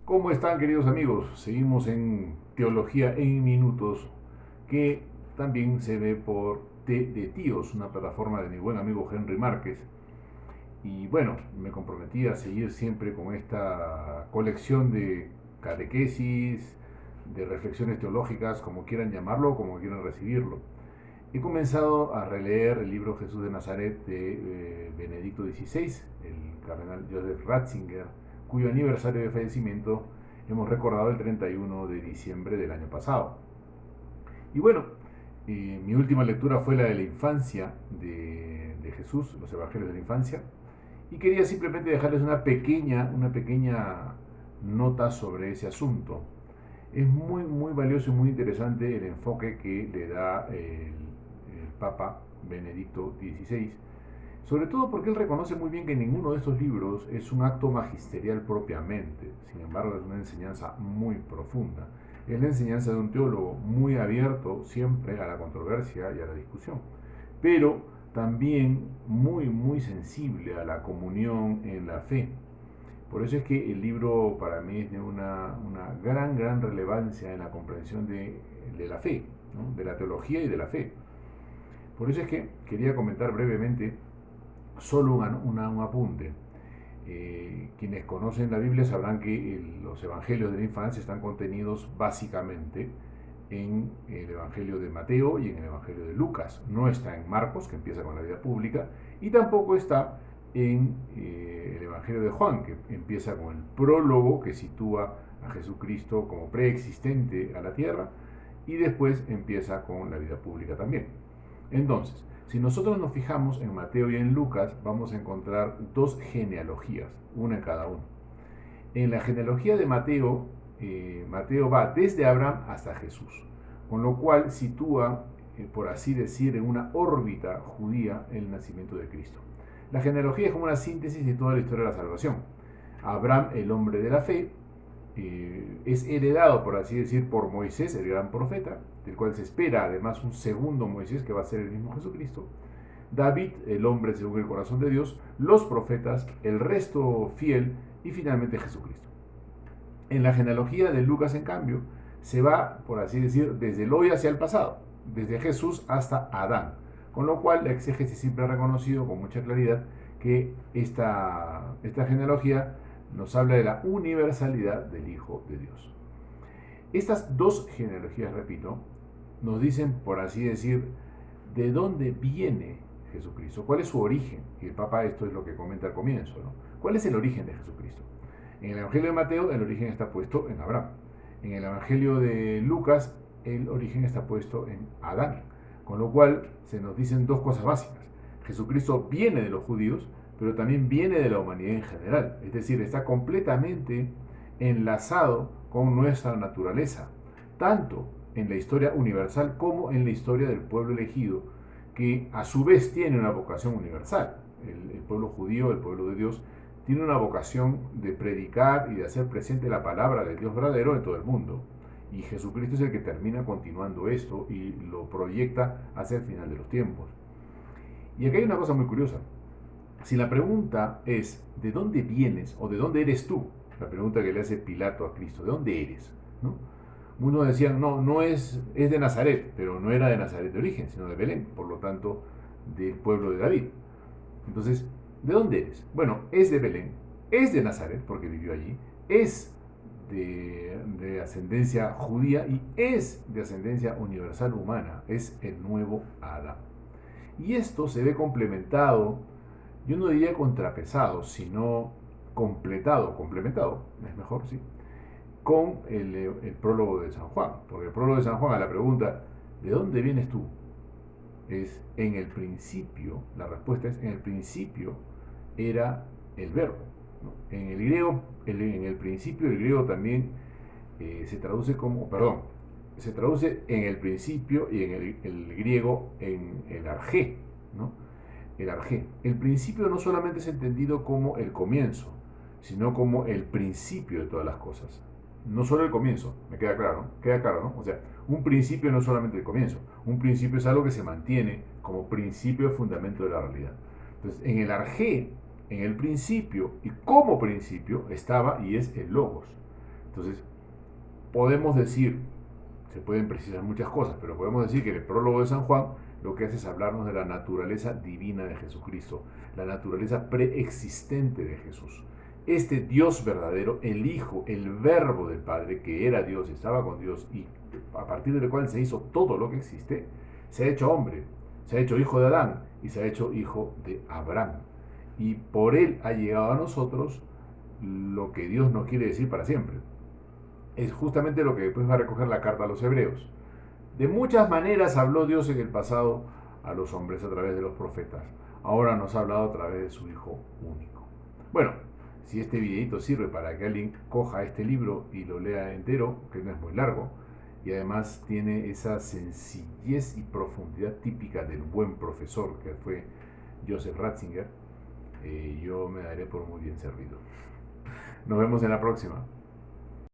¿Cómo están, queridos amigos? Seguimos en Teología en Minutos, que también se ve por T de Tíos, una plataforma de mi buen amigo Henry Márquez. Y bueno, me comprometí a seguir siempre con esta colección de catequesis, de reflexiones teológicas, como quieran llamarlo, como quieran recibirlo. He comenzado a releer el libro Jesús de Nazaret de Benedicto XVI, el cardenal Joseph Ratzinger, cuyo aniversario de fallecimiento hemos recordado el 31 de diciembre del año pasado. Y bueno, mi última lectura fue la de la infancia de Jesús, los evangelios de la infancia, y quería simplemente dejarles una pequeña nota sobre ese asunto. Es muy valioso y muy interesante el enfoque que le da el Papa Benedicto XVI, sobre todo porque él reconoce muy bien que ninguno de estos libros es un acto magisterial propiamente, sin embargo es una enseñanza muy profunda. Es la enseñanza de un teólogo muy abierto siempre a la controversia y a la discusión, pero también muy sensible a la comunión en la fe. Por eso es que el libro para mí es de una gran relevancia en la comprensión de la fe, ¿no? De la teología y de la fe. Por eso es que quería comentar brevemente solo un apunte. Quienes conocen la Biblia sabrán que los evangelios de la infancia están contenidos básicamente en el Evangelio de Mateo y en el Evangelio de Lucas. No está en Marcos, que empieza con la vida pública, y tampoco está en el Evangelio de Juan, que empieza con el prólogo que sitúa a Jesucristo como preexistente a la tierra, y después empieza con la vida pública también. Entonces, si nosotros nos fijamos en Mateo y en Lucas, vamos a encontrar dos genealogías, una en cada uno. En la genealogía de Mateo, Mateo va desde Abraham hasta Jesús, con lo cual sitúa, por así decir, en una órbita judía el nacimiento de Cristo. La genealogía es como una síntesis de toda la historia de la salvación. Abraham, el hombre de la fe, es heredado, por así decir, por Moisés, el gran profeta, del cual se espera además un segundo Moisés que va a ser el mismo Jesucristo. David, el hombre según el corazón de Dios, los profetas, el resto fiel y finalmente Jesucristo. En la genealogía de Lucas, en cambio, se va, por así decir, desde el hoy hacia el pasado, desde Jesús hasta Adán, con lo cual la exégesis siempre ha reconocido con mucha claridad que esta genealogía nos habla de la universalidad del Hijo de Dios. Estas dos genealogías, repito, nos dicen, por así decir, de dónde viene Jesucristo, cuál es su origen. Y el Papa esto es lo que comenta al comienzo, ¿no? ¿Cuál es el origen de Jesucristo? En el Evangelio de Mateo el origen está puesto en Abraham. En el Evangelio de Lucas el origen está puesto en Adán. Con lo cual se nos dicen dos cosas básicas. Jesucristo viene de los judíos, pero también viene de la humanidad en general. Es decir, está completamente enlazado con nuestra naturaleza, tanto en la historia universal como en la historia del pueblo elegido, que a su vez tiene una vocación universal. El pueblo judío, el pueblo de Dios, tiene una vocación de predicar y de hacer presente la palabra del Dios verdadero en todo el mundo. Y Jesucristo es el que termina continuando esto y lo proyecta hacia el final de los tiempos. Y aquí hay una cosa muy curiosa. Si la pregunta es ¿de dónde vienes o de dónde eres tú? La pregunta que le hace Pilato a Cristo, ¿de dónde eres? ¿No? Unos decían, no es de Nazaret, pero no era de Nazaret de origen, sino de Belén, por lo tanto, del pueblo de David. Entonces, ¿de dónde eres? Bueno, es de Belén, es de Nazaret, porque vivió allí, es de ascendencia judía y es de ascendencia universal humana, es el nuevo Adán. Y esto se ve complementado, yo no diría contrapesado, sino complementado, es mejor, sí, con el prólogo de San Juan. Porque el prólogo de San Juan a la pregunta, ¿de dónde vienes tú? Es en el principio, la respuesta es en el principio era el verbo. ¿No? En el griego, en el principio, el griego también se traduce como, perdón, se traduce en el principio y en el griego en el arjé, ¿no? El arjé. El principio no solamente es entendido como el comienzo, sino como el principio de todas las cosas. No solo el comienzo, me queda claro, ¿no? Queda claro, ¿no? O sea, un principio no es solamente el comienzo, un principio es algo que se mantiene como principio y fundamento de la realidad. Entonces, en el arjé, en el principio y como principio estaba y es el logos. Entonces, podemos decir, se pueden precisar muchas cosas, pero podemos decir que el prólogo de San Juan lo que hace es hablarnos de la naturaleza divina de Jesucristo, la naturaleza preexistente de Jesús. Este Dios verdadero, el Hijo, el Verbo del Padre, que era Dios, estaba con Dios y a partir del cual se hizo todo lo que existe, se ha hecho hombre, se ha hecho hijo de Adán y se ha hecho hijo de Abraham. Y por él ha llegado a nosotros lo que Dios nos quiere decir para siempre. Es justamente lo que después va a recoger la carta a los hebreos. De muchas maneras habló Dios en el pasado a los hombres a través de los profetas. Ahora nos ha hablado a través de su Hijo único. Bueno, si este videito sirve para que alguien coja este libro y lo lea entero, que no es muy largo, y además tiene esa sencillez y profundidad típica del buen profesor que fue Joseph Ratzinger, yo me daré por muy bien servido. Nos vemos en la próxima.